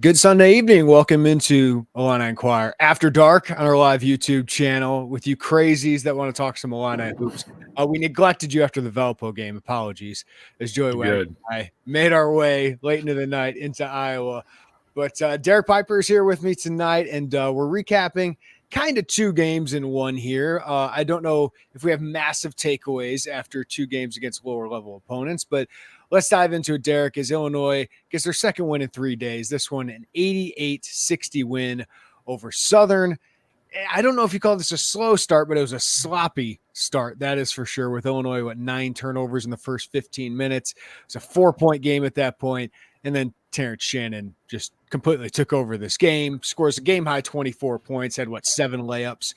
Good Sunday evening. Welcome into Illini Inquirer After Dark on our live YouTube channel with you crazies that want to talk some Illini hoops. We neglected you after the Valpo game. Apologies. As Joey Wagner Good. and I made our way late into the night into Iowa. But Derek Piper is here with me tonight, and we're recapping kind of two games in one here. I don't know if we have massive takeaways after two games against lower level opponents, but let's dive into it, Derek, as Illinois gets their second win in 3 days. This one, an 88-60 win over Southern. I don't know if you call this a slow start, but it was a sloppy start. That is for sure. With Illinois, 9 turnovers in the first 15 minutes. It's a 4-point game at that point. And then Terrence Shannon just completely took over this game, scores a game high 24 points, had 7 layups.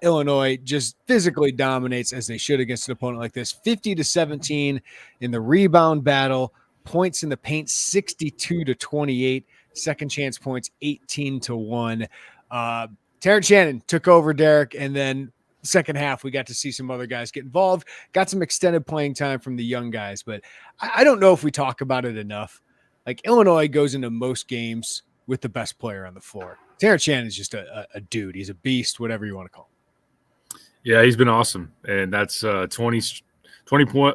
Illinois just physically dominates as they should against an opponent like this. 50-17 in the rebound battle, points in the paint 62-28, second chance points 18-1. Terrence Shannon took over, Derek, and then second half we got to see some other guys get involved, got some extended playing time from the young guys, but I don't know if we talk about it enough. Like, Illinois goes into most games with the best player on the floor. Terrence Shannon is just a dude. He's a beast, whatever you want to call him. Yeah, he's been awesome. And that's 20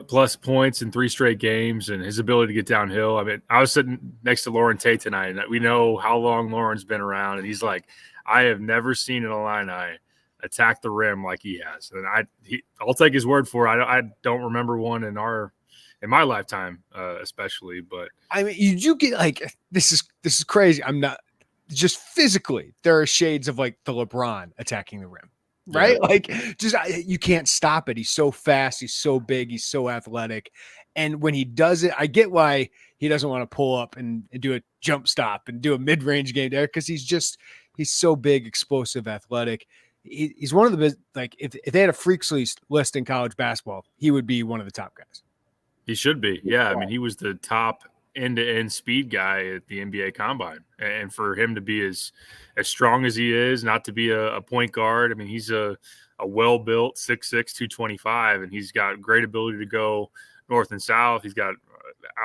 plus points in 3 straight games, and his ability to get downhill. I mean, I was sitting next to Lauren Tate tonight, and we know how long Lauren's been around, and he's like, I have never seen an Illini attack the rim like he has. And I'll take his word for it. I don't remember one in my lifetime, especially. But I mean, you get like, this is crazy. I'm not just physically, there are shades of like the LeBron attacking the rim, right? Yeah. Like, just you can't stop it. He's so fast, he's so big, he's so athletic. And when he does it, I get why he doesn't want to pull up and do a jump stop and do a mid-range game there, because he's so big, explosive, athletic. He's one of the best. Like, if they had a freaks list in college basketball, he would be one of the top guys. He should be. Yeah. I mean, he was the top end-to-end speed guy at the NBA Combine. And for him to be as strong as he is, not to be a point guard, I mean, he's a well-built 6'6", 225, and he's got great ability to go north and south. He's got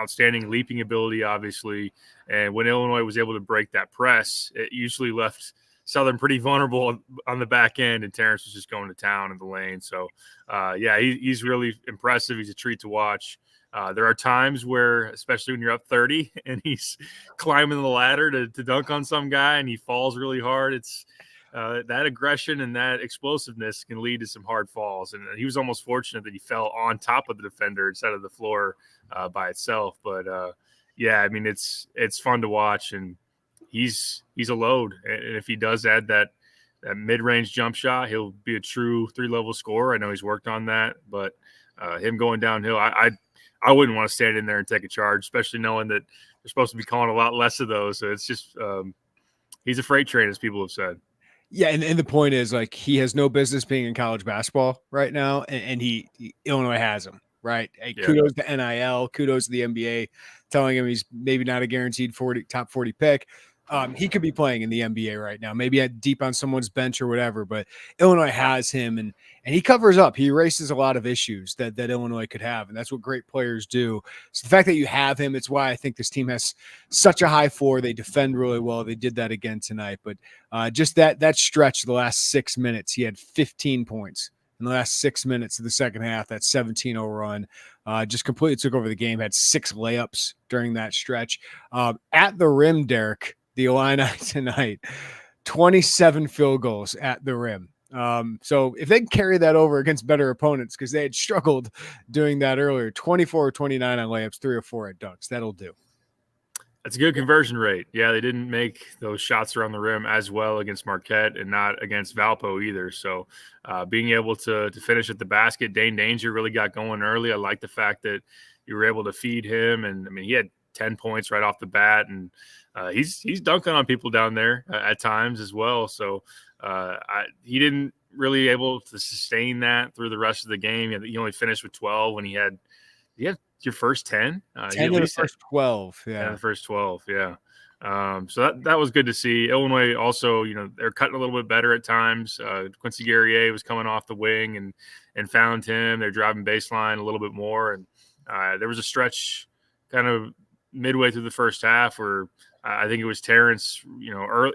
outstanding leaping ability, obviously. And when Illinois was able to break that press, it usually left Southern pretty vulnerable on the back end, and Terrence was just going to town in the lane. So, he's really impressive. He's a treat to watch. There are times where, especially when you're up 30 and he's climbing the ladder to dunk on some guy and he falls really hard, it's that aggression and that explosiveness can lead to some hard falls. And he was almost fortunate that he fell on top of the defender instead of the floor by itself. But, I mean, it's fun to watch, and he's a load. And if he does add that mid-range jump shot, he'll be a true 3-level scorer. I know he's worked on that, but him going downhill, I wouldn't want to stand in there and take a charge, especially knowing that they're supposed to be calling a lot less of those. So it's just he's a freight train, as people have said. Yeah, and the point is, like, he has no business being in college basketball right now, and Illinois has him, right? Hey, yeah. Kudos to NIL, kudos to the NBA telling him he's maybe not a guaranteed top 40 pick. He could be playing in the NBA right now, maybe deep on someone's bench or whatever, but Illinois has him, and he covers up. He erases a lot of issues that Illinois could have, and that's what great players do. So the fact that you have him, it's why I think this team has such a high floor. They defend really well. They did that again tonight, but just that stretch, the last 6 minutes, he had 15 points. In the last 6 minutes of the second half, that 17-0 run, just completely took over the game, had 6 layups during that stretch. At the rim, Derek, the Illini tonight, 27 field goals at the rim. So if they can carry that over against better opponents, because they had struggled doing that earlier, 24 or 29 on layups, 3 or 4 at dunks, that'll do. That's a good conversion rate. Yeah, they didn't make those shots around the rim as well against Marquette and not against Valpo either. So being able to finish at the basket, Dane Danger really got going early. I like the fact that you were able to feed him. And, I mean, he had 10 points right off the bat, and he's dunking on people down there at times as well. So he didn't really able to sustain that through the rest of the game. He only finished with 12 when he had your first 10? 10 in the first 12, yeah. 10 in the first 12, yeah. So that was good to see. Illinois also, they're cutting a little bit better at times. Quincy Guerrier was coming off the wing and found him. They're driving baseline a little bit more. And there was a stretch kind of midway through the first half where I think it was Terrence,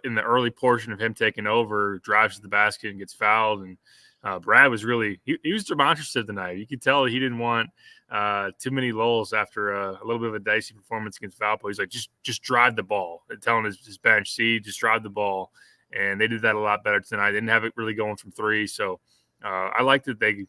in the early portion of him taking over, drives to the basket and gets fouled. And Brad was really he was demonstrative tonight. You could tell he didn't want too many lulls after a little bit of a dicey performance against Valpo. He's like, just drive the ball. And telling his bench, just drive the ball. And they did that a lot better tonight. They didn't have it really going from three. So I like that they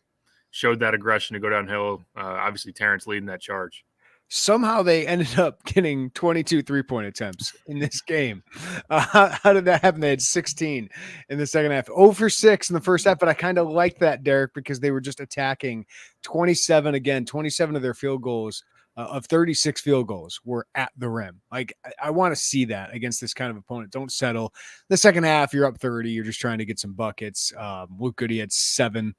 showed that aggression to go downhill. Obviously, Terrence leading that charge. Somehow they ended up getting 22 3-point attempts in this game. How did that happen? They had 16 in the second half, 0 for 6 in the first half. But I kind of like that, Derek, because they were just attacking 27 of their field goals of 36 field goals were at the rim. Like, I want to see that against this kind of opponent. Don't settle. The second half, you're up 30. You're just trying to get some buckets. Luke Goody had 7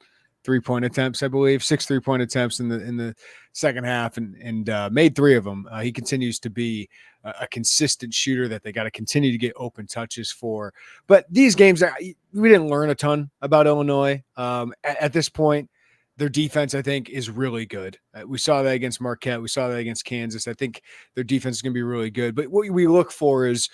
3-point attempts, I believe, 6 3-point attempts in the second half, and made 3 of them. He continues to be a consistent shooter that they got to continue to get open touches for. But these games, we didn't learn a ton about Illinois. At this point, their defense, I think, is really good. We saw that against Marquette. We saw that against Kansas. I think their defense is going to be really good. But what we look for is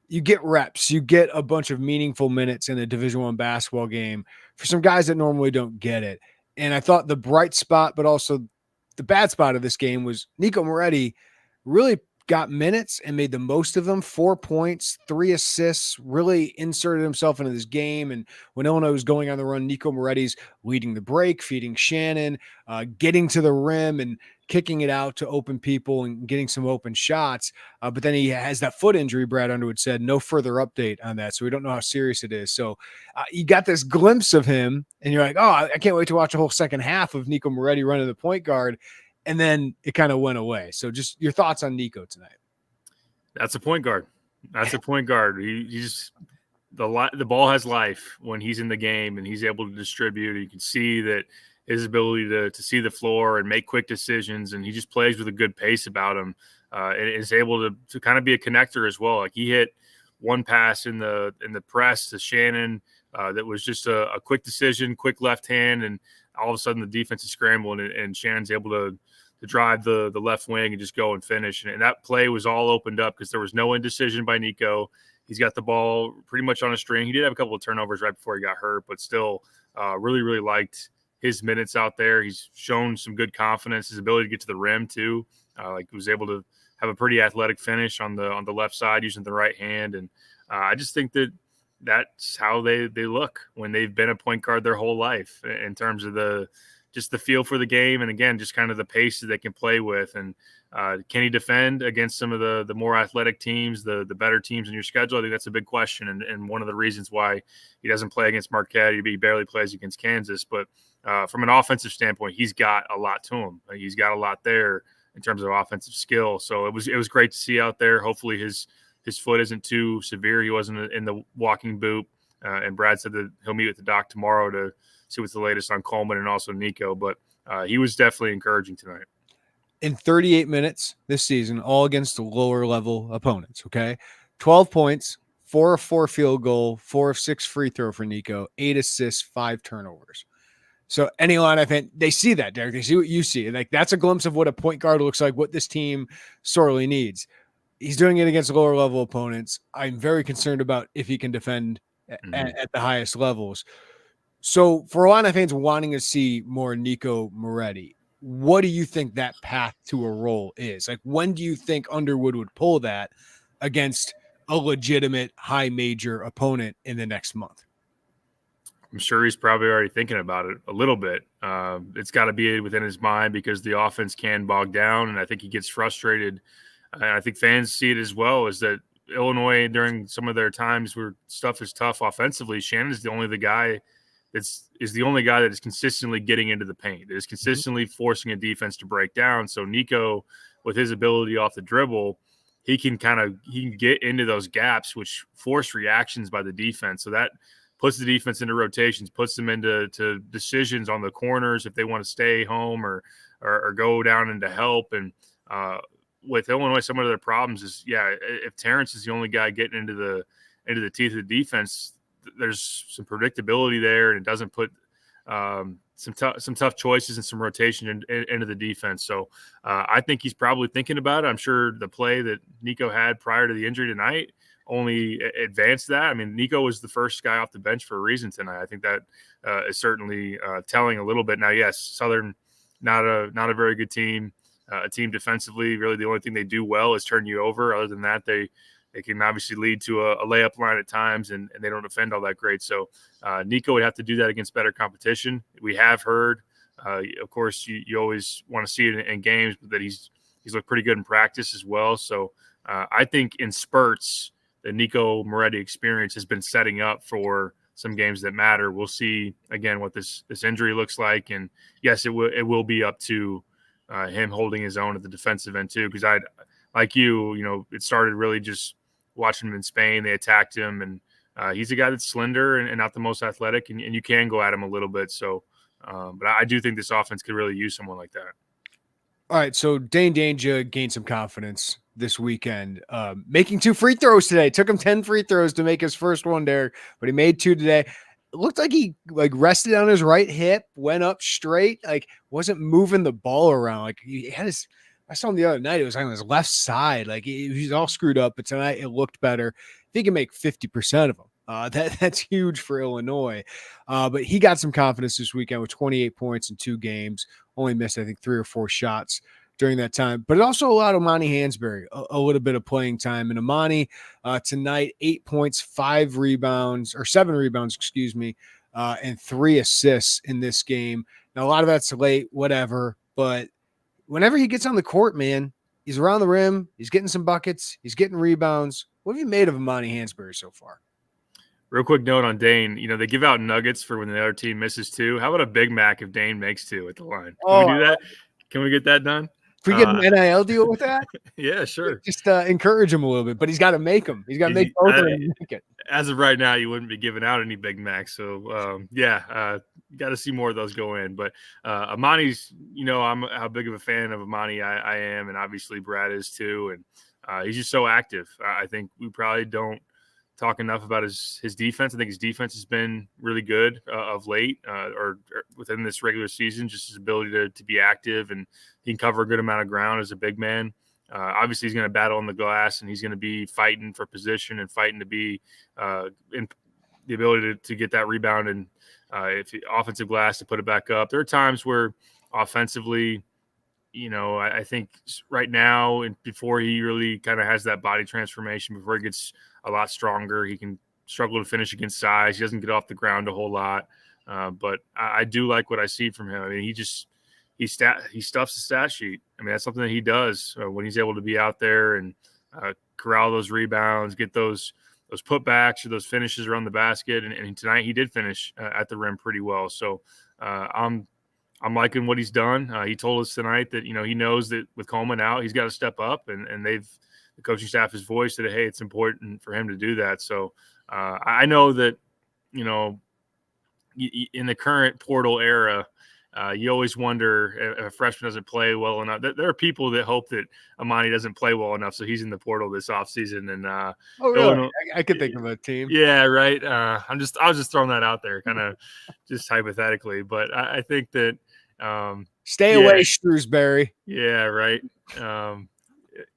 you get reps, you get a bunch of meaningful minutes in a Division I basketball game for some guys that normally don't get it. And I thought the bright spot, but also the bad spot of this game was Nico Moretti really got minutes and made the most of them. 4 points, 3 assists, really inserted himself into this game. And when Illinois was going on the run, Nico Moretti's leading the break, feeding Shannon, getting to the rim and kicking it out to open people and getting some open shots. But then he has that foot injury, Brad Underwood said. No further update on that. So we don't know how serious it is. So you got this glimpse of him and you're like, oh, I can't wait to watch a whole second half of Nico Moretti running the point guard. And then it kind of went away. So just your thoughts on Nico tonight. That's a point guard. That's a point guard. He's the ball has life when he's in the game and he's able to distribute. You can see that his ability to see the floor and make quick decisions, and he just plays with a good pace about him. And is able to kind of be a connector as well. Like he hit one pass in the press to Shannon that was just a quick decision, quick left hand, and all of a sudden the defense is scrambling and Shannon's able to drive the left wing and just go and finish. And that play was all opened up because there was no indecision by Nico. He's got the ball pretty much on a string. He did have a couple of turnovers right before he got hurt, but still really, really liked his minutes out there. He's shown some good confidence, his ability to get to the rim too. Like he was able to have a pretty athletic finish on the left side using the right hand. And I just think that's how they look when they've been a point guard their whole life in terms of just the feel for the game. And again, just kind of the pace that they can play with. And can he defend against some of the more athletic teams, the better teams in your schedule? I think that's a big question. And one of the reasons why he doesn't play against Marquette, he barely plays against Kansas. But from an offensive standpoint, he's got a lot to him. He's got a lot there in terms of offensive skill. So it was great to see out there. Hopefully his foot isn't too severe. He wasn't in the walking boot. And Brad said that he'll meet with the doc tomorrow to see what's the latest on Coleman and also Nico. But he was definitely encouraging tonight. In 38 minutes this season, all against the lower level opponents, okay? 12 points, 4 of 4 field goal, 4 of 6 free throw for Nico, 8 assists, 5 turnovers. So any line, I think they see that, Derek. They see what you see. Like that's a glimpse of what a point guard looks like, what this team sorely needs. He's doing it against lower level opponents. I'm very concerned about if he can defend at the highest levels. So for Illini fans wanting to see more Nico Moretti, what do you think that path to a role is? Like, when do you think Underwood would pull that against a legitimate high major opponent in the next month? I'm sure he's probably already thinking about it a little bit. It's got to be within his mind because the offense can bog down, and I think he gets frustrated. And I think fans see it as well, is that Illinois, during some of their times where stuff is tough offensively, Shannon's the only guy that is consistently getting into the paint, that is consistently forcing a defense to break down. So Nico, with his ability off the dribble, he can get into those gaps, which force reactions by the defense. So that puts the defense into rotations, puts them into decisions on the corners if they want to stay home or go down into help. And with Illinois, some of their problems is, if Terrence is the only guy getting into the teeth of the defense, there's some predictability there, and it doesn't put some tough choices and some rotation into the defense. So I think he's probably thinking about it. I'm sure the play that Nico had prior to the injury tonight only advanced that. I mean, Nico was the first guy off the bench for a reason tonight. I think that is certainly telling a little bit. Now, yes, Southern not a very good team. A team defensively, really the only thing they do well is turn you over. Other than that, they can obviously lead to a layup line at times, and they don't defend all that great. So Nico would have to do that against better competition. We have heard, of course, you always want to see it in games, but that he's looked pretty good in practice as well. So I think in spurts, the Nico Moretti experience has been setting up for some games that matter. We'll see again what this injury looks like, and yes, it will be up to him holding his own at the defensive end too. Because I, like you, it started really just watching him in Spain. They attacked him, and he's a guy that's slender and not the most athletic, and you can go at him a little bit. So, but I do think this offense could really use someone like that. All right, so Dane Danger gained some confidence this weekend, making 2 free throws today. Took him 10 free throws to make his first one, Derek, but he made 2 today. It looked like he rested on his right hip, went up straight, wasn't moving the ball around. Like he had his. I saw him the other night. It was on his left side. He's all screwed up, but tonight it looked better. If he can make 50% of them, that's huge for Illinois. But he got some confidence this weekend with 28 points in 2 games. Only missed, I think, 3 or 4 shots during that time. But it also allowed Amani Hansberry a little bit of playing time. And Amani tonight, 8 points, 7 rebounds, and 3 assists in this game. Now, a lot of that's late, whatever. But whenever he gets on the court, man, he's around the rim. He's getting some buckets. He's getting rebounds. What have you made of Amani Hansberry so far? Real quick note on Dane. They give out nuggets for when the other team misses 2. How about a Big Mac if Dane makes 2 at the line? Can we do that? Can we get that done? Can we get an NIL deal with that? Yeah, sure. Just encourage him a little bit, but he's got to make them. He's got to make both of them make it. As of right now, you wouldn't be giving out any Big Macs. So, got to see more of those go in. But Amani's, I'm how big of a fan of Amani I am, and obviously Brad is too. And he's just so active. I think we probably don't talk enough about his defense. I think his defense has been really good of late or within this regular season, just his ability to be active, and he can cover a good amount of ground as a big man. Obviously, he's going to battle on the glass, and he's going to be fighting for position and fighting to be in the ability to get that rebound and if offensive glass to put it back up. There are times where offensively, I think right now and before he really kind of has that body transformation, before he gets a lot stronger, he can struggle to finish against size. He doesn't get off the ground a whole lot, but I do like what I see from him. I mean, he stuffs the stat sheet. I mean, that's something that he does when he's able to be out there and corral those rebounds, get those putbacks or those finishes around the basket. And tonight he did finish at the rim pretty well. So I'm liking what he's done. He told us tonight that, he knows that with Coleman out, he's got to step up, and the coaching staff has voiced that, hey, it's important for him to do that. So I know that, in the current portal era, you always wonder if a freshman doesn't play well enough. There are people that hope that Amani doesn't play well enough, so he's in the portal this offseason. And really? I could think of a team. Yeah, right. I was just throwing that out there, kind of just hypothetically. But I think that stay away, Shrewsbury. Yeah, right.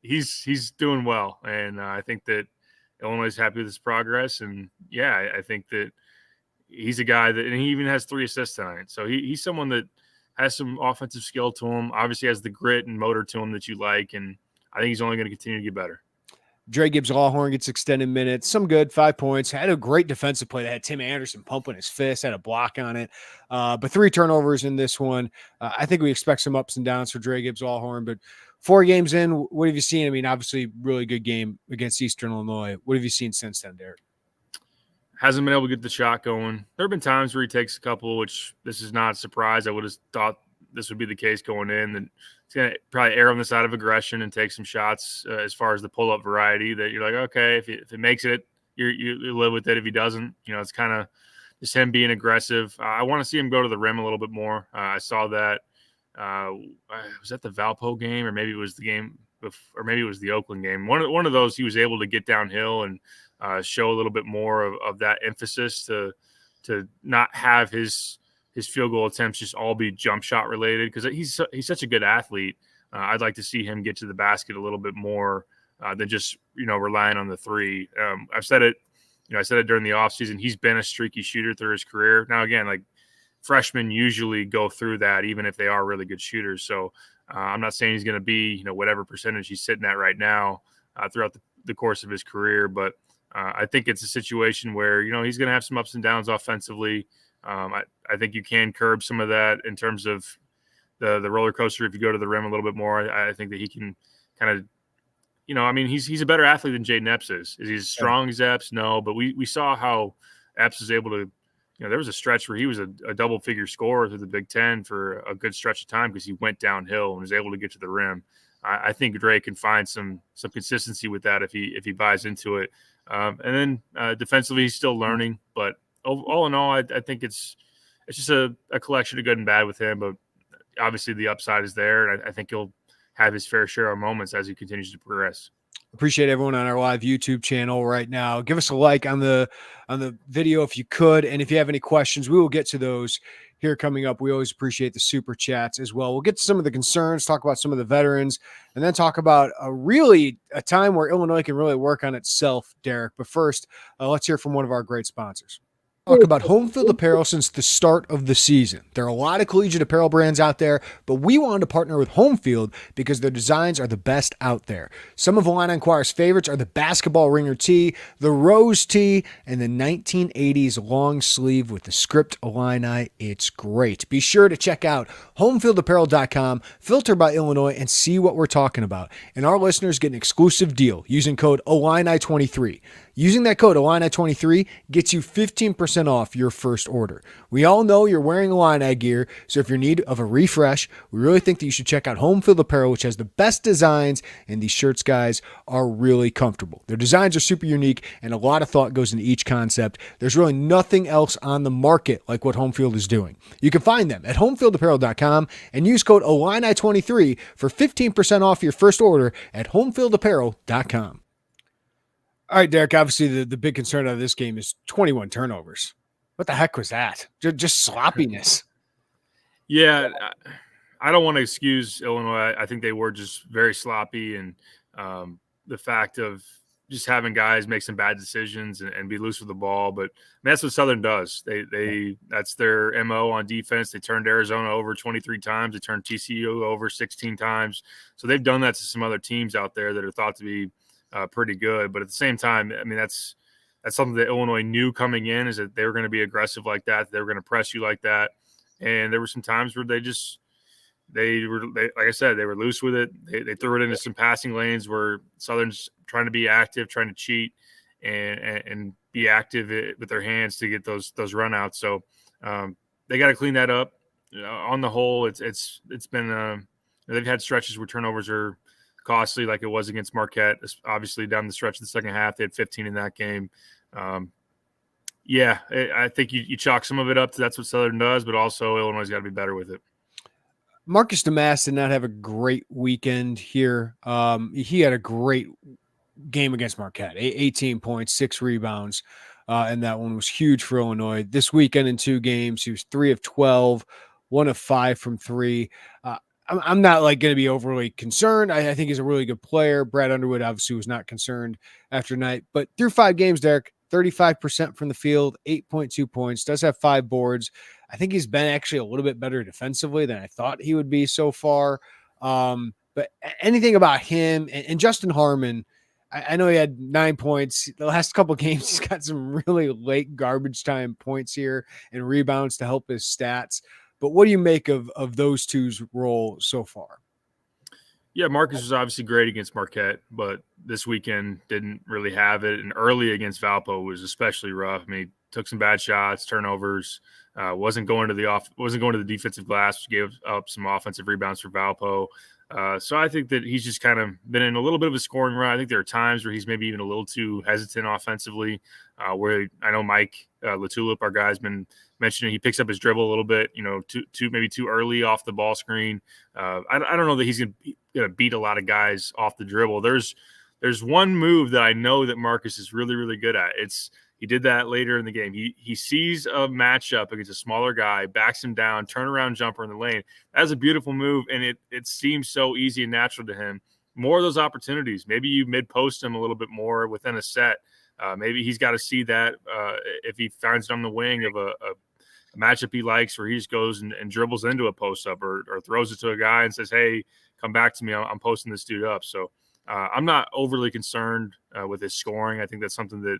He's doing well, and I think that Illinois is happy with his progress. And I think that he's a guy that, and he even has 3 assists tonight. So he's someone that has some offensive skill to him, obviously has the grit and motor to him that you like. And I think he's only going to continue to get better. Dre Gibbs-Lawhorn gets extended minutes, some good, 5 points, had a great defensive play that had Tim Anderson pumping his fist, had a block on it. But 3 turnovers in this one. I think we expect some ups and downs for Dre Gibbs-Lawhorn, but 4 games in, what have you seen? I mean, obviously really good game against Eastern Illinois. What have you seen since then, Derek? Hasn't been able to get the shot going. There have been times where he takes a couple, which this is not a surprise. I would have thought this would be the case going in. That he's going to probably err on the side of aggression and take some shots as far as the pull-up variety that you're like, okay, if it makes it, you live with it. If he doesn't, it's kind of just him being aggressive. I want to see him go to the rim a little bit more. I saw that. Was that the Valpo game, or maybe it was the game, or maybe it was the Oakland game. One of those, he was able to get downhill and show a little bit more of that emphasis to not have his his field goal attempts just all be jump shot related, because he's such a good athlete. I'd like to see him get to the basket a little bit more than just relying on the three. I've said it. I said it during the offseason. He's been a streaky shooter through his career. Now, again, like freshmen usually go through that, even if they are really good shooters. So I'm not saying he's going to be, whatever percentage he's sitting at right now throughout the course of his career. But I think it's a situation where, he's going to have some ups and downs offensively. I think you can curb some of that in terms of the roller coaster if you go to the rim a little bit more. I think that he can kind of, he's a better athlete than Jaden Epps is. Is he as strong as Epps? No, but we saw how Epps was able to, there was a stretch where he was a double-figure scorer through the Big Ten for a good stretch of time because he went downhill and was able to get to the rim. I think Dre can find some consistency with that if he buys into it. And then defensively, he's still learning. But all in all, I think it's just a collection of good and bad with him. But obviously, the upside is there, and I think he'll have his fair share of moments as he continues to progress. Appreciate everyone on our live YouTube channel right now. Give us a like on the video if you could. And if you have any questions, we will get to those here coming up. We always appreciate the super chats as well. We'll get to some of the concerns, talk about some of the veterans, and then talk about a time where Illinois can really work on itself, Derek. But first, let's hear from one of our great sponsors. Talk about home field apparel since the start of the season. There are a lot of collegiate apparel brands out there, but we wanted to partner with Home Field because their designs are the best out there. Some of Illini Inquirer's favorites are the basketball ringer tee, the rose tee, and the 1980s long sleeve with the script Illini. It's great. Be sure to check out homefieldapparel.com, filter by Illinois, and see what we're talking about. And our listeners get an exclusive deal using code Illini23. Using that code Illini23 gets you 15% off your first order. We all know you're wearing Illini gear, so if you're in need of a refresh, we really think that you should check out Home Field Apparel, which has the best designs, and these shirts, guys, are really comfortable. Their designs are super unique, and a lot of thought goes into each concept. There's really nothing else on the market like what Home Field is doing. You can find them at homefieldapparel.com and use code Illini23 for 15% off your first order at homefieldapparel.com. All right, Derek, obviously the big concern out of this game is 21 turnovers. What the heck was that? Just sloppiness. Yeah, I don't want to excuse Illinois. I think they were just very sloppy, and the fact of just having guys make some bad decisions and be loose with the ball. But that's what Southern does. They that's their MO on defense. They turned Arizona over 23 times. They turned TCU over 16 times. So they've done that to some other teams out there that are thought to be pretty good. But at the same time, I mean, that's something that Illinois knew coming in, is that they were going to be aggressive like that. They were going to press you like that. And there were some times where they were, like I said, they were loose with it. They threw it into some passing lanes where Southern's trying to be active, trying to cheat and be active with their hands to get those runouts. So they got to clean that up. On the whole, it's been they've had stretches where turnovers are costly, like it was against Marquette. Obviously, down the stretch of the second half, they had 15 in that game. I think you chalk some of it up to that's what Southern does, but also Illinois got to be better with it. Marcus Damas did not have a great weekend here. He had a great game against Marquette, 18 points, 6 rebounds, and that one was huge for Illinois. This weekend in 2 games, he was 3 of 12, 1 of 5 from 3. I'm not going to be overly concerned. I think he's a really good player. Brad Underwood obviously was not concerned after night, but through 5 games, Derek, 35% from the field, 8.2 points, does have 5 boards. I think he's been actually a little bit better defensively than I thought he would be so far. But anything about him and Justin Harmon, I know he had 9 points. The last couple of games, he's got some really late garbage time points here and rebounds to help his stats. But what do you make of those two's role so far? Yeah, Marcus was obviously great against Marquette, but this weekend didn't really have it. And early against Valpo was especially rough. I mean, he took some bad shots, turnovers, wasn't going to the defensive glass, which gave up some offensive rebounds for Valpo. So I think that he's just kind of been in a little bit of a scoring run. I think there are times where he's maybe even a little too hesitant offensively, where I know Mike Latulip, our guy, has been mentioning he picks up his dribble a little bit, maybe too early off the ball screen. I don't know that he's going to beat a lot of guys off the dribble. There's one move that I know that Marcus is really, really good at. He did that later in the game. He sees a matchup against a smaller guy, backs him down, turnaround jumper in the lane. That's a beautiful move, and it seems so easy and natural to him. More of those opportunities. Maybe you mid-post him a little bit more within a set. Maybe he's got to see that if he finds it on the wing of a matchup he likes, where he just goes and dribbles into a post-up or throws it to a guy and says, hey, come back to me. I'm posting this dude up. So I'm not overly concerned with his scoring. I think that's something that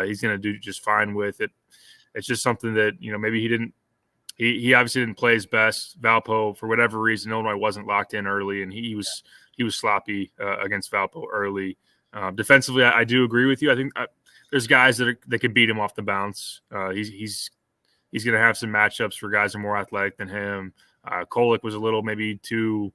he's going to do just fine with it. It's just something that, maybe he obviously didn't play his best. Valpo, for whatever reason, Illinois wasn't locked in early, and he was sloppy against Valpo early. Defensively, I do agree with you. I think there's guys that can beat him off the bounce. He's going to have some matchups for guys who are more athletic than him. Kolek was a little maybe too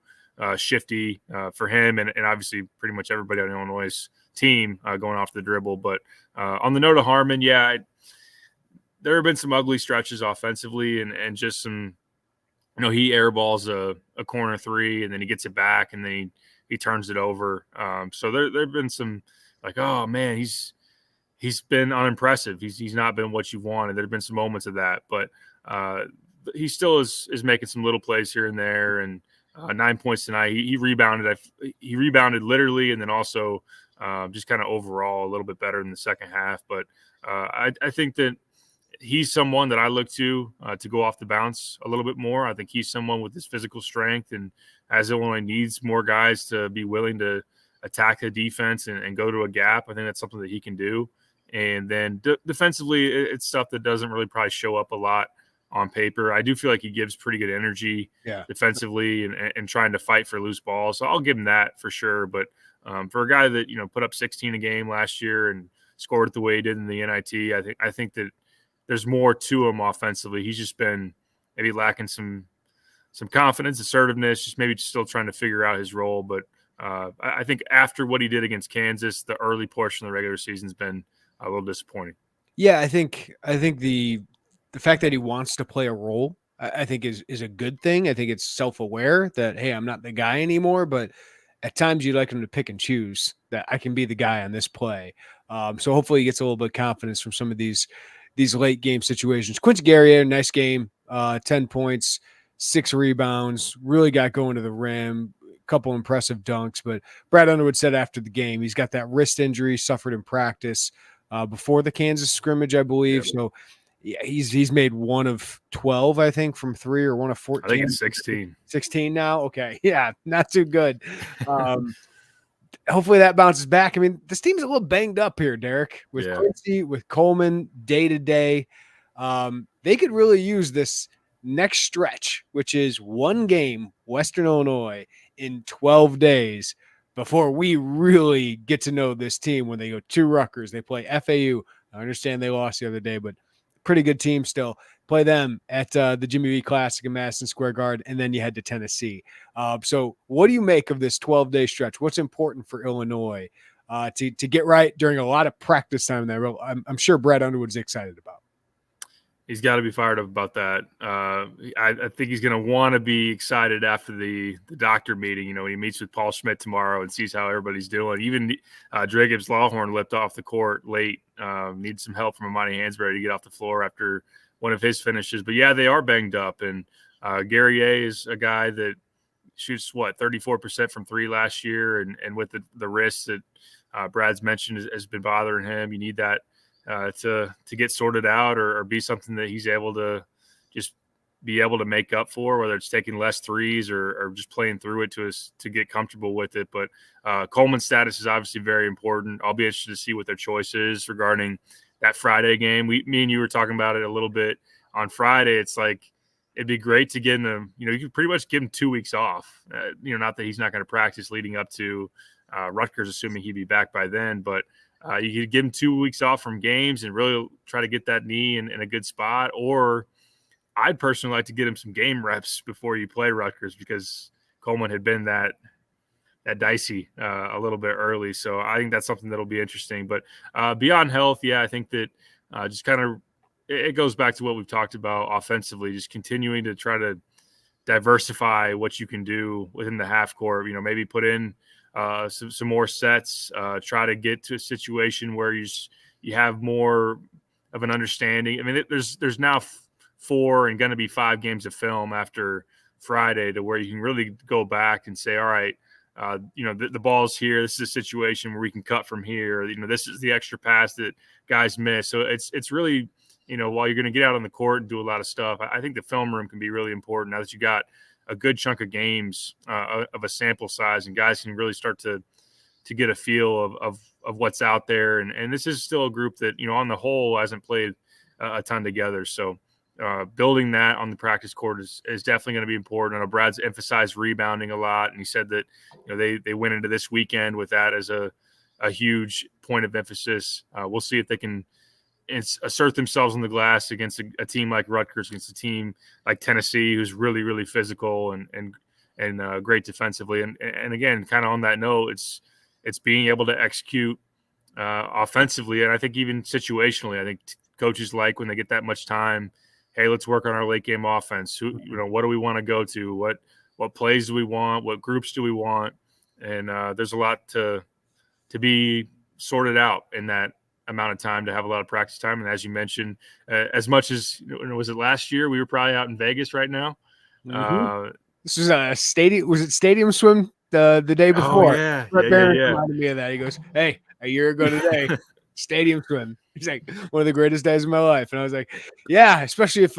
shifty for him, and obviously pretty much everybody on Illinois' team going off the dribble. But on the note of Harmon, yeah, there have been some ugly stretches offensively, and just some, he airballs a corner three, and then he gets it back, and then he turns it over. So there have been some like, oh man, he's been unimpressive. He's not been what you wanted. There have been some moments of that, but he still is making some little plays here and there. And 9 points tonight. He rebounded. He rebounded literally, and then also just kind of overall a little bit better in the second half. But I think that he's someone that I look to go off the bounce a little bit more. I think he's someone with his physical strength, and as Illinois needs more guys to be willing to attack the defense and go to a gap, I think that's something that he can do. And then defensively, it's stuff that doesn't really probably show up a lot on paper. I do feel like he gives pretty good energy defensively and trying to fight for loose balls. So I'll give him that for sure. But for a guy that, put up 16 a game last year and scored it the way he did in the NIT, I think that there's more to him offensively. He's just been maybe lacking some confidence, assertiveness, just maybe still trying to figure out his role. But I think after what he did against Kansas, the early portion of the regular season has been a little disappointing. Yeah, I think the fact that he wants to play a role, I think is a good thing. I think it's self-aware that, hey, I'm not the guy anymore, but at times you like him to pick and choose that I can be the guy on this play. So hopefully he gets a little bit of confidence from some of these late game situations. Quincy Guerrier, nice game, 10 points, 6 rebounds, really got going to the rim, a couple impressive dunks. But Brad Underwood said after the game, he's got that wrist injury suffered in practice before the Kansas scrimmage, I believe. Yep. So yeah, he's made 1 of 12, I think, from 3, or 1 of 14. I think it's 16. 16 now. Okay. Yeah. Not too good. Hopefully that bounces back. I mean, this team's a little banged up here, Derek, with Quincy, with Coleman day to day. They could really use this next stretch, which is 1 game, Western Illinois, in 12 days before we really get to know this team. When they go to Rutgers, they play FAU. I understand they lost the other day, but pretty good team still. Play them at the Jimmy V Classic in Madison Square Garden, and then you head to Tennessee. So what do you make of this 12-day stretch? What's important for Illinois to get right during a lot of practice time there? I'm sure Brad Underwood's excited about. He's got to be fired up about that. I think he's going to want to be excited after the doctor meeting. When he meets with Paul Schmidt tomorrow and sees how everybody's doing. Even Dragib's Lawhorn limped off the court late. Needs some help from Imani Hansberry to get off the floor after one of his finishes. But yeah, they are banged up. And Guerrier is a guy that shoots 34% from 3 last year, and with the wrist that Brad's mentioned has been bothering him. You need that to get sorted out or be something that he's able to just be able to make up for, whether it's taking less threes or just playing through it to get comfortable with it. But Coleman's status is obviously very important. I'll be interested to see what their choice is regarding that Friday game. Me and you were talking about it a little bit on Friday. It's like, it'd be great to get him, you could pretty much give him 2 weeks off. Not that he's not going to practice leading up to Rutgers, assuming he'd be back by then, but you could give him 2 weeks off from games and really try to get that knee in a good spot. Or I'd personally like to get him some game reps before you play Rutgers, because Coleman had been that dicey a little bit early. So I think that's something that'll be interesting. But beyond health, I think that just kind of it goes back to what we've talked about offensively, just continuing to try to diversify what you can do within the half court. Maybe put in some more sets, try to get to a situation where you have more of an understanding. I mean, there's now 4 and going to be 5 games of film after Friday to where you can really go back and say, all right, the ball's here. This is a situation where we can cut from here. This is the extra pass that guys miss. So it's really, while you're going to get out on the court and do a lot of stuff, I think the film room can be really important now that you got a good chunk of games of a sample size, and guys can really start to get a feel of what's out there. And this is still a group that, on the whole hasn't played a ton together. So building that on the practice court is definitely going to be important. I know Brad's emphasized rebounding a lot, and he said that they went into this weekend with that as a huge point of emphasis. We'll see if they can assert themselves on the glass against a team like Rutgers, against a team like Tennessee, who's really, really physical and great defensively. And again, kind of on that note, it's being able to execute offensively, and I think even situationally. I think coaches like when they get that much time. Hey, let's work on our late game offense. What do we want to go to? What plays do we want? What groups do we want? And there's a lot to be sorted out in that amount of time, to have a lot of practice time. And as you mentioned, as much as was it last year? We were probably out in Vegas right now. Mm-hmm. This was a stadium. Was it stadium swim the day before? Oh yeah, Barron reminded me of that. He goes, "Hey, a year ago today, stadium swim." He's like, one of the greatest days of my life. And I was like, yeah, especially if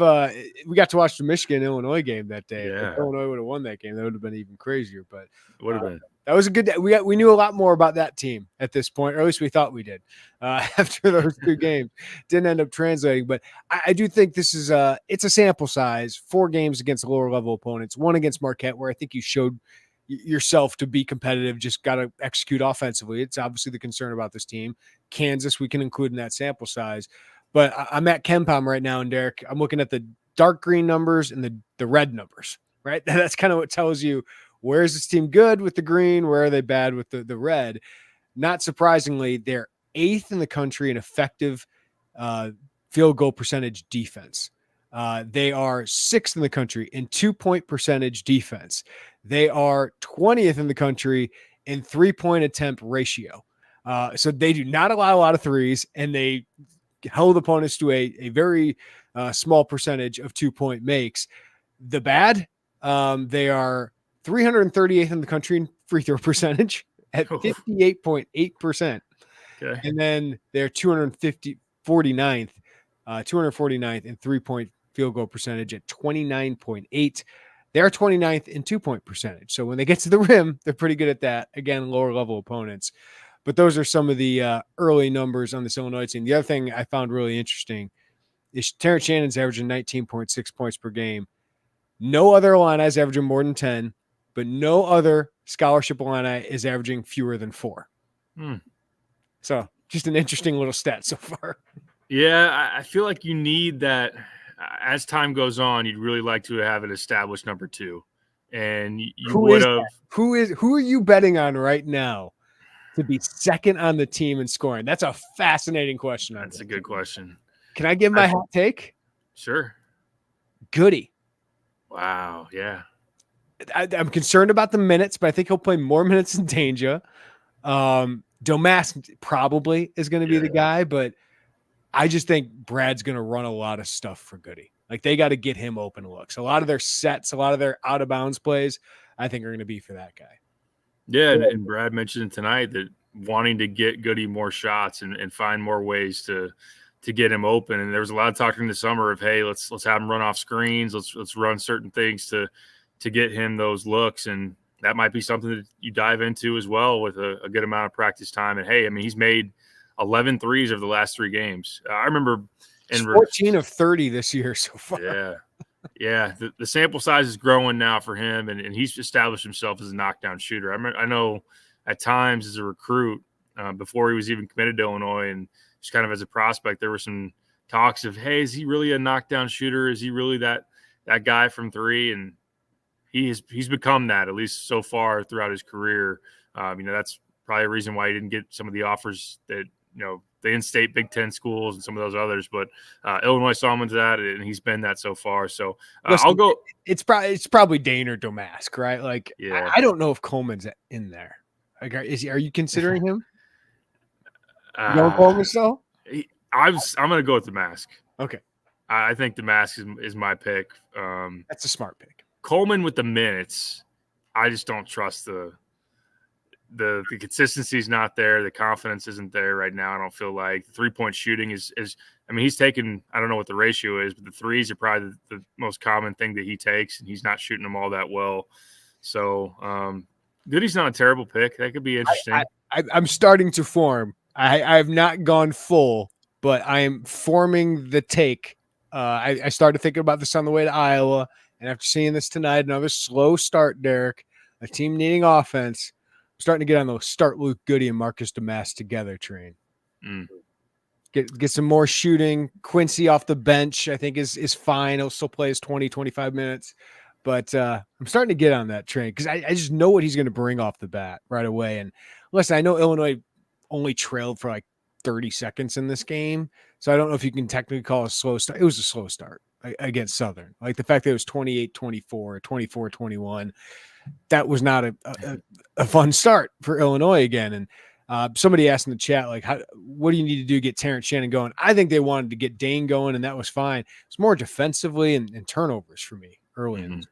we got to watch the Michigan-Illinois game that day. Yeah. If Illinois would have won that game, that would have been even crazier. But it would have been. That was a good day. We knew a lot more about that team at this point, or at least we thought we did after those 2 games. Didn't end up translating. But I do think this is it's a sample size, 4 games against lower-level opponents, 1 against Marquette, where I think you showed yourself to be competitive, just got to execute offensively. It's obviously the concern about this team. Kansas, we can include in that sample size. But I'm at KenPom right now, and Derek, I'm looking at the dark green numbers and the red numbers, right? That's kind of what tells you, where is this team good with the green? Where are they bad with the red? Not surprisingly, they're 8th in the country in effective field goal percentage defense. They are 6th in the country in 2-point percentage defense. They are 20th in the country in 3-point attempt ratio. So they do not allow a lot of threes, and they held opponents to a very small percentage of 2-point makes. The bad, they are 338th in the country in free throw percentage at 58.8%. Okay. And then they're 249th in 3-point field goal percentage at 29.8. They're 29th in 2-point percentage. So when they get to the rim, they're pretty good at that. Again, lower level opponents. But those are some of the early numbers on this Illinois team. The other thing I found really interesting is Terrence Shannon's averaging 19.6 points per game. No other Illini is averaging more than 10, but no other scholarship Illini is averaging fewer than 4. So just an interesting little stat so far. Yeah, I feel like you need that. As time goes on, you'd really like to have an established number 2, and you would have. Who are you betting on right now to be second on the team in scoring? That's a fascinating question. That's a good question. Can I give my hot take? Sure. Goody. Wow. Yeah. I'm concerned about the minutes, but I think he'll play more minutes than Danger. Domask probably is going to be the guy, but I just think Brad's going to run a lot of stuff for Goody. Like, they got to get him open looks. A lot of their sets, a lot of their out of bounds plays, I think are going to be for that guy. Yeah. And Brad mentioned tonight that wanting to get Goody more shots and find more ways to get him open. And there was a lot of talk in the summer of, hey, let's have him run off screens. Let's run certain things to get him those looks. And that might be something that you dive into as well with a good amount of practice time. And hey, I mean, he's made 11 threes over the last 3 games. I remember 14 of 30 this year so far. Yeah. Yeah. The sample size is growing now for him, and he's established himself as a knockdown shooter. I know at times as a recruit, before he was even committed to Illinois and just kind of as a prospect, there were some talks of, hey, is he really a knockdown shooter? Is he really that guy from 3? And he's become that, at least so far throughout his career. That's probably a reason why he didn't get some of the offers that, the in-state Big Ten schools and some of those others, but Illinois saw him into that, and he's been that so far. So listen, I'll go. It's probably Dane or Domask, right? Like, yeah. I don't know if Coleman's in there. Like, are you considering him? Coleman still? I'm going to go with the mask. Okay. I think the mask is my pick. That's a smart pick. Coleman with the minutes, I just don't trust the consistency is not there. The confidence isn't there right now. I don't feel like the 3-point shooting is. I mean, he's taken. I don't know what the ratio is, but the threes are probably the most common thing that he takes, and he's not shooting them all that well. So, Goody's not a terrible pick. That could be interesting. I'm starting to form. I have not gone full, but I am forming the take. I started thinking about this on the way to Iowa, and after seeing this tonight, another slow start, Derek, a team needing offense. I'm starting to get on the start Luke Goody and Marcus Damask together train. Get some more shooting. Quincy off the bench, I think, is fine. He'll still play his 20, 25 minutes. But I'm starting to get on that train because I just know what he's going to bring off the bat right away. And listen, I know Illinois only trailed for like 30 seconds in this game. So I don't know if you can technically call it a slow start. It was a slow start against Southern. Like the fact that it was 28-24, 24-21, that was not a fun start for Illinois again. And somebody asked in the chat, like, what do you need to do to get Terrence Shannon going? I think they wanted to get Dane going, and that was fine. It's more defensively and turnovers for me early in.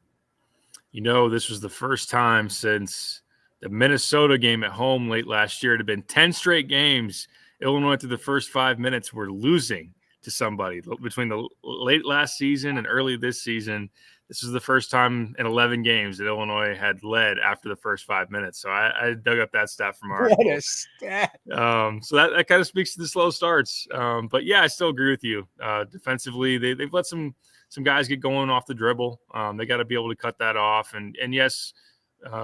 This was the first time since the Minnesota game at home late last year. It had been 10 straight games. Illinois, through the first 5 minutes, were losing to somebody between the late last season and early this season. This is the first time in 11 games that Illinois had led after the first 5 minutes. So I dug up that stat from our article. What a stat. So that kind of speaks to the slow starts. But yeah, I still agree with you. Defensively, they've let some guys get going off the dribble. They got to be able to cut that off. And yes,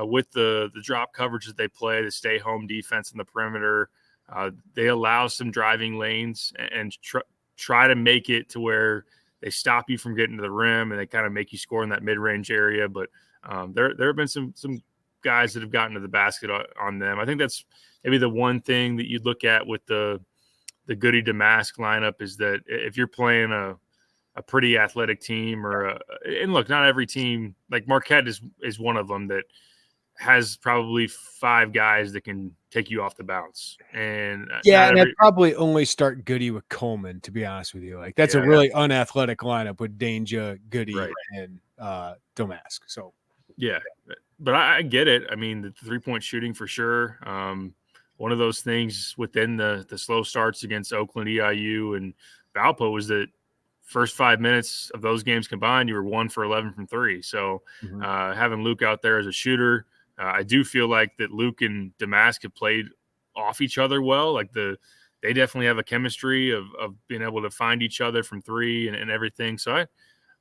with the drop coverage that they play, the stay home defense in the perimeter, they allow some driving lanes and try to make it to where they stop you from getting to the rim and they kind of make you score in that mid-range area. But there have been some guys that have gotten to the basket on them. I think that's maybe the one thing that you look at with the Goody Damask lineup is that if you're playing a pretty athletic team and look, not every team, like Marquette is one of them that has probably 5 guys that can take you off the bounce. And I'd probably only start Goody with Coleman, to be honest with you. Like that's a really unathletic lineup with Danger, Goody, and Damask. So yeah, but I get it. I mean, the 3-point shooting for sure. One of those things within the slow starts against Oakland, EIU, and Valpo was that first 5 minutes of those games combined, you were 1 for 11 from 3. So having Luke out there as a shooter, I do feel like that Luke and Damask have played off each other well. Like they definitely have a chemistry of being able to find each other from 3 and everything. So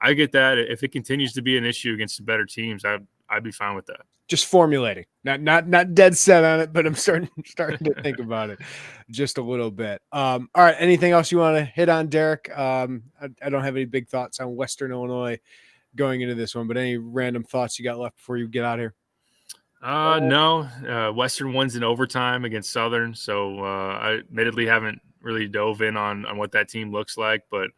I get that. If it continues to be an issue against the better teams, I'd be fine with that. Just formulating, not dead set on it, but I'm starting to think about it just a little bit. All right. Anything else you want to hit on, Derek? I don't have any big thoughts on Western Illinois going into this one, but any random thoughts you got left before you get out of here? No. Western wins in overtime against Southern, so I admittedly haven't really dove in on what that team looks like, but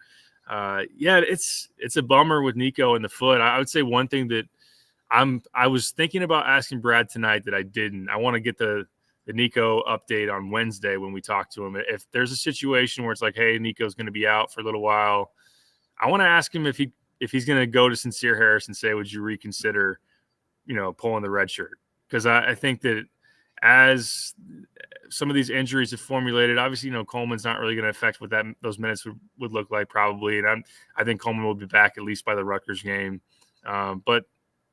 it's a bummer with Nico in the foot. I would say one thing that I was thinking about asking Brad tonight that I didn't. I want to get the Nico update on Wednesday when we talk to him. If there's a situation where it's like, hey, Nico's going to be out for a little while, I want to ask him if he's going to go to Sincere Harris and say, would you reconsider, pulling the red shirt? Because I think that as some of these injuries have formulated, obviously, Coleman's not really going to affect what those minutes would look like probably. And I think Coleman will be back at least by the Rutgers game. But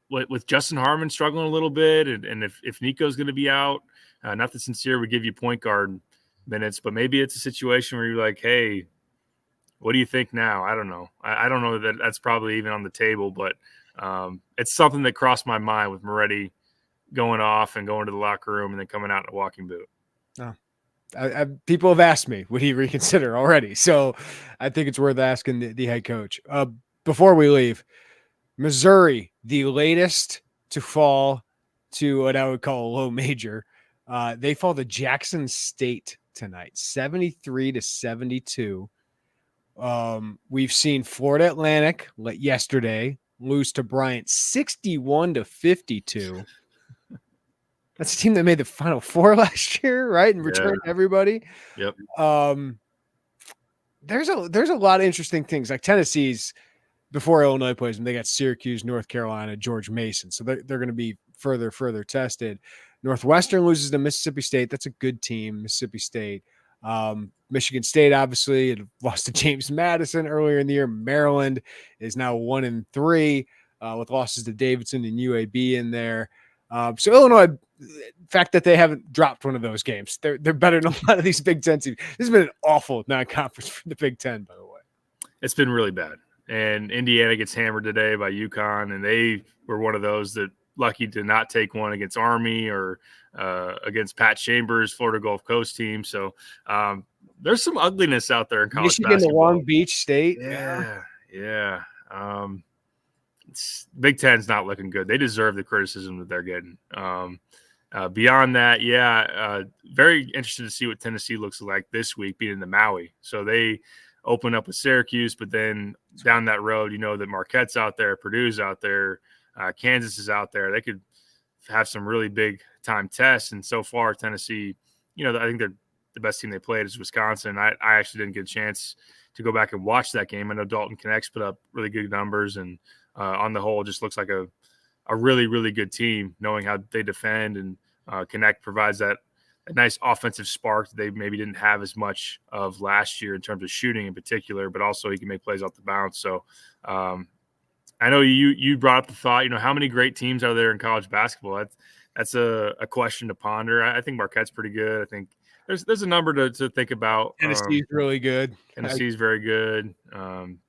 with Justin Harmon struggling a little bit, and if Nico's going to be out, not that Sincere would give you point guard minutes, but maybe it's a situation where you're like, hey, what do you think now? I don't know. I don't know that that's probably even on the table, but it's something that crossed my mind with Moretti going off and going to the locker room and then coming out in a walking boot. Oh, people have asked me, would he reconsider already? So I think it's worth asking the head coach. Before we leave, Missouri, the latest to fall to what I would call a low major. They fall to Jackson State tonight, 73-72. We've seen Florida Atlantic yesterday lose to Bryant 61-52. That's a team that made the Final Four last year, right? And returned everybody. Yep. there's a lot of interesting things. Like Tennessee's before Illinois plays them, they got Syracuse, North Carolina, George Mason. So they're going to be further tested. Northwestern loses to Mississippi State. That's a good team, Mississippi State. Michigan State, obviously, it lost to James Madison earlier in the year. Maryland is now 1-3 with losses to Davidson and UAB in there. So Illinois, the fact that they haven't dropped one of those games, they're better than a lot of these Big Ten teams. This has been an awful non-conference for the Big Ten, by the way. It's been really bad. And Indiana gets hammered today by UConn, and they were one of those that lucky to not take one against Army or against Pat Chambers, Florida Gulf Coast team. So there's some ugliness out there in college Michigan basketball. To Long Beach State. Yeah. Big Ten's not looking good. They deserve the criticism that they're getting. Beyond that, very interested to see what Tennessee looks like this week beating the Maui. So they open up with Syracuse, but then down that road, that Marquette's out there, Purdue's out there, Kansas is out there. They could have some really big time tests. And so far, Tennessee, I think they're the best team they played is Wisconsin. I actually didn't get a chance to go back and watch that game. I know Dalton Connects put up really good numbers, and on the whole, just looks like a really, really good team, knowing how they defend, and Connect provides that a nice offensive spark that they maybe didn't have as much of last year in terms of shooting in particular, but also he can make plays off the bounce. So I know you brought up the thought, how many great teams are there in college basketball? That's a question to ponder. I think Marquette's pretty good. I think there's a number to think about. Tennessee's really good. Tennessee's very good.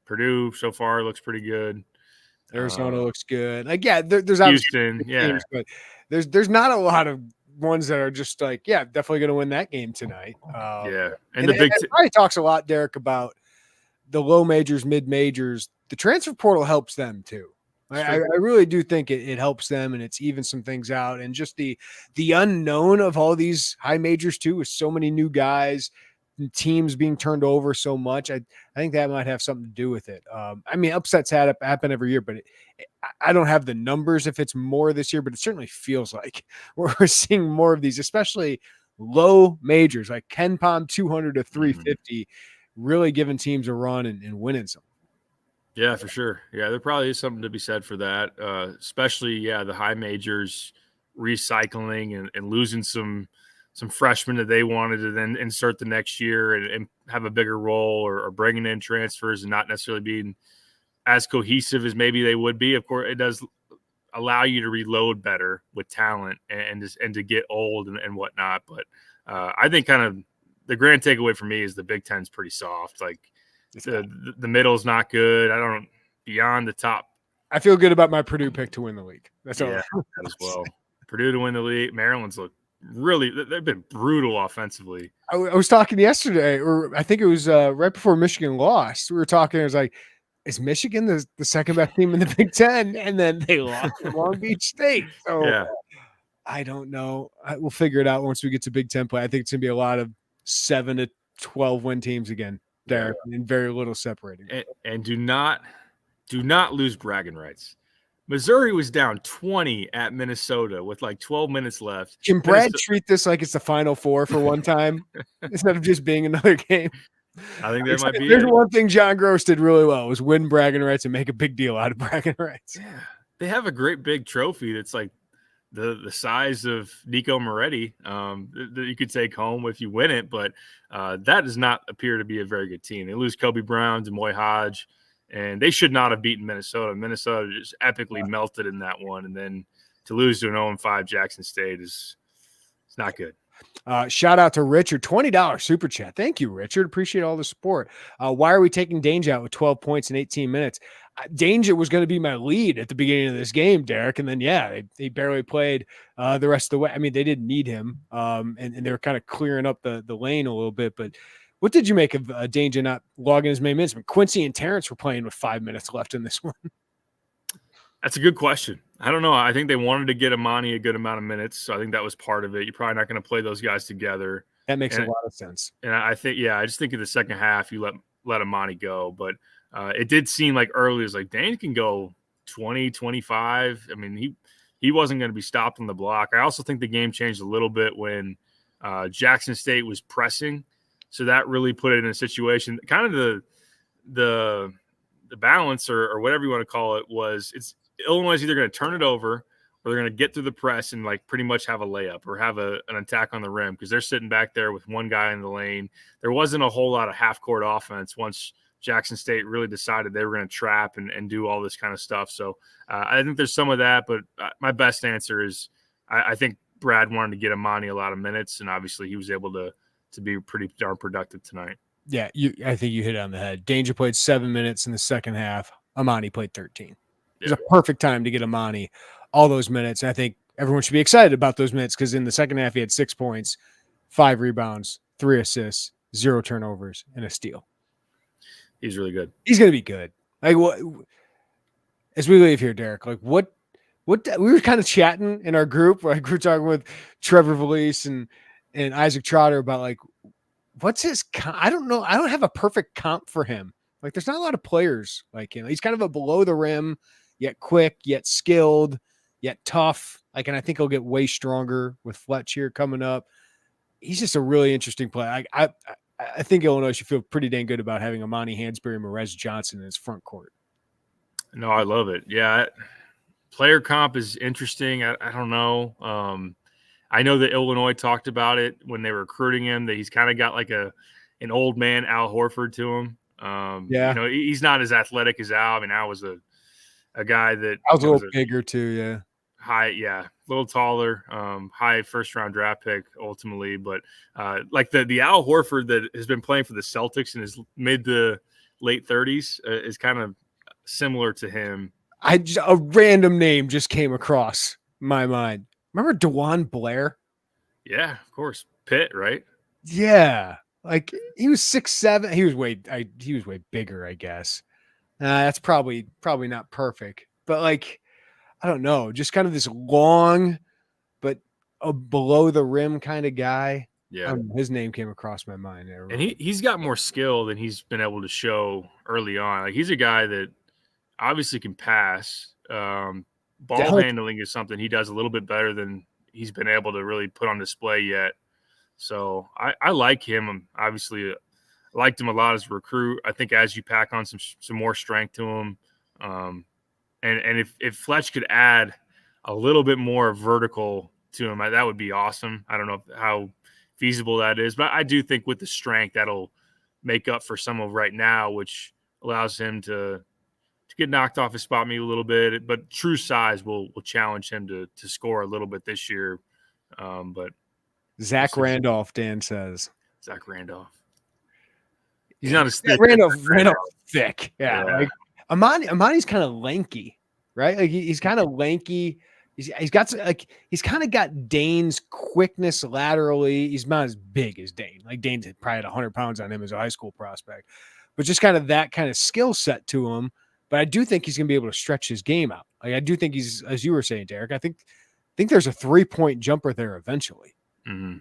Purdue so far looks pretty good. Arizona looks good. There's Houston, teams, but there's not a lot of ones that are just like, definitely going to win that game tonight. And the Big Ten probably talks a lot, Derek, about the low majors, mid majors. The transfer portal helps them too. I really do think it helps them, and it's even some things out. And just the unknown of all these high majors too, with so many new guys, and teams being turned over so much. I think that might have something to do with it. Upsets happen every year, but I don't have the numbers if it's more this year, but it certainly feels like we're seeing more of these, especially low majors like Ken Pom 200 to 350, really giving teams a run and winning some. Yeah, for sure. Yeah, there probably is something to be said for that, especially, the high majors recycling and losing some freshmen that they wanted to then insert the next year and have a bigger role, or bringing in transfers and not necessarily being as cohesive as maybe they would be. Of course, it does allow you to reload better with talent and to get old and whatnot. But I think kind of the grand takeaway for me is the Big Ten's pretty soft. Like the middle's not good. Beyond the top. I feel good about my Purdue pick to win the league. That's all. As well. Purdue to win the league. Maryland's look really, they've been brutal offensively. I was talking yesterday, or I think it was right before Michigan lost. We were talking. It was like, is Michigan the second best team in the Big Ten? And then they lost to Long Beach State. So I don't know. We'll figure it out once we get to Big Ten play. I think it's going to be a lot of 7 to 12 win teams again there, and very little separating. And do not lose bragging rights. Missouri was down 20 at Minnesota with like 12 minutes left. Can Brad treat this like it's the Final Four for one time instead of just being another game? I think that might be There's one thing John Gross did really well was win bragging rights and make a big deal out of bragging rights. Yeah. They have a great big trophy that's like the size of Nico Moretti that you could take home if you win it, but that does not appear to be a very good team. They lose Kobe Brown, Demoy Hodge, and they should not have beaten Minnesota. Minnesota just epically melted in that one, and then to lose to an 0-5 Jackson State it's not good. Shout out to Richard, $20 super chat. Thank you, Richard. Appreciate all the support. Why are we taking Dange out with 12 points in 18 minutes? Dange was going to be my lead at the beginning of this game, Derek. And then, they barely played the rest of the way. I mean, they didn't need him. And they were kind of clearing up the lane a little bit. But what did you make of Dange not logging his main minutes? I mean, Quincy and Terrence were playing with 5 minutes left in this one. That's a good question. I don't know. I think they wanted to get Amani a good amount of minutes, so I think that was part of it. You're probably not going to play those guys together. That makes a lot of sense. And I think, I just think in the second half you let Amani go. But it did seem like early, it was like Dane can go 20, 25. I mean, he wasn't going to be stopped on the block. I also think the game changed a little bit when Jackson State was pressing So that really put it in a situation, kind of the balance or whatever you want to call it was Illinois is either going to turn it over or they're going to get through the press and like pretty much have a layup or have an attack on the rim because they're sitting back there with one guy in the lane. There wasn't a whole lot of half court offense once Jackson State really decided they were going to trap and do all this kind of stuff. So I think there's some of that, but my best answer is I think Brad wanted to get Amani a lot of minutes, and obviously he was able to be pretty darn productive tonight. Yeah, I think you hit it on the head. Danger played 7 minutes in the second half. Amani played 13. It was a perfect time to get Amani all those minutes. I think everyone should be excited about those minutes because in the second half he had 6 points, 5 rebounds, 3 assists, 0 turnovers, and a steal. He's really good. He's going to be good. Like what? As we leave here, Derek, like what we were kind of chatting in our group, like we were talking with Trevor Valise and Isaac Trotter about like, what's his I don't know. I don't have a perfect comp for him. Like there's not a lot of players like him. He's kind of a below the rim, yet quick, yet skilled, yet tough. Like, and I think he'll get way stronger with Fletch here coming up. He's just a really interesting player. I think Illinois should feel pretty dang good about having Amani Hansberry and Morez Johnson in his front court. No, I love it. Yeah. Player comp is interesting. I don't know. I know that Illinois talked about it when they were recruiting him, that he's kind of got like an old man Al Horford to him. Yeah. You know, he's not as athletic as Al. I mean, Al was a guy that I was a little bigger too. Yeah. High. Yeah. A little taller, high first round draft pick ultimately. But like the Al Horford that has been playing for the Celtics in his mid to late 30s is kind of similar to him. A random name just came across my mind. Remember DeJuan Blair? Yeah, of course. Pitt, right? Yeah. Like he was 6'7". He was way bigger, I guess. That's probably not perfect. But like, I don't know, just kind of this long, but a below the rim kind of guy. Yeah. His name came across my mind. And he's got more skill than he's been able to show early on. Like he's a guy that obviously can pass. Ball handling is something he does a little bit better than he's been able to really put on display yet. So I like him. Obviously, I liked him a lot as a recruit. I think as you pack on some more strength to him, and if Fletch could add a little bit more vertical to him, that would be awesome. I don't know how feasible that is, but I do think with the strength that'll make up for some of right now, which allows him to get knocked off his spot maybe a little bit, but true size will challenge him to score a little bit this year. But Zach Randolph, Dan says. Zach Randolph. He's not as thick. Randolph thick. Yeah. Like Amani's kind of lanky, right? Like he's kind of lanky. He's kind of got Dane's quickness laterally. He's not as big as Dane. Like Dane's probably had 100 pounds on him as a high school prospect, but just kind of that kind of skill set to him. But I do think he's going to be able to stretch his game out. Like I do think he's, as you were saying, Derek, I think there's a 3-point jumper there eventually. Mm-hmm.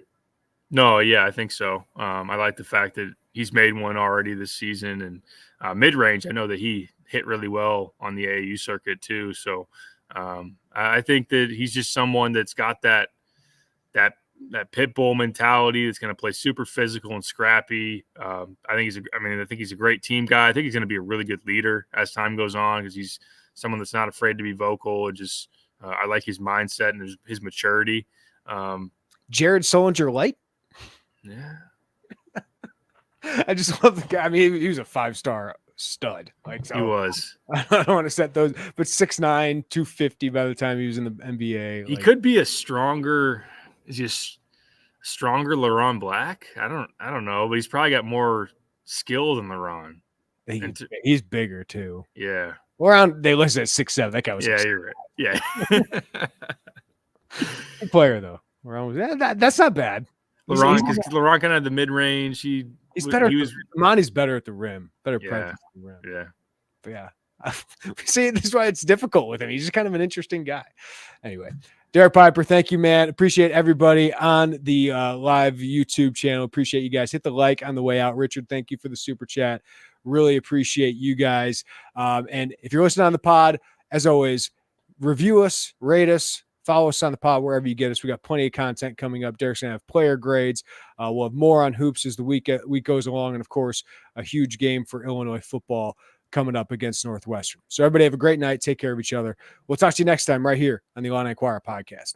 No, yeah, I think so. I like the fact that he's made one already this season, and mid-range, I know that he hit really well on the AAU circuit too. So I think that he's just someone that's got that pit bull mentality that's going to play super physical and scrappy. I think he's a great team guy. I think he's going to be a really good leader as time goes on because he's someone that's not afraid to be vocal. And just I like his mindset and his maturity. Jared Solinger light. Yeah. I just love the guy. I mean, he was a 5-star stud. Like so, he was. I don't want to set those, but 6'9", 250 by the time he was in the NBA. He could be a stronger. Is he a stronger LeRon Black? I don't know, but he's probably got more skill than LeRon. He's bigger too. Yeah. They listed at 6'7". That guy was. Yeah, you're right. Yeah. Good player though. That's not bad. LeRon kind of had the mid range. He's better. Amani's better at the rim. Better presence at the rim. Yeah. But yeah. See, this is why it's difficult with him. He's just kind of an interesting guy. Anyway, Derek Piper, thank you, man. Appreciate everybody on the live YouTube channel. Appreciate you guys. Hit the like on the way out. Richard, thank you for the super chat. Really appreciate you guys. And if you're listening on the pod, as always, review us, rate us, Follow us on the pod wherever you get us. We got plenty of content coming up. Derek's going to have player grades. We'll have more on hoops as the week goes along. And, of course, a huge game for Illinois football coming up against Northwestern. So everybody have a great night. Take care of each other. We'll talk to you next time right here on the Illini Inquirer podcast.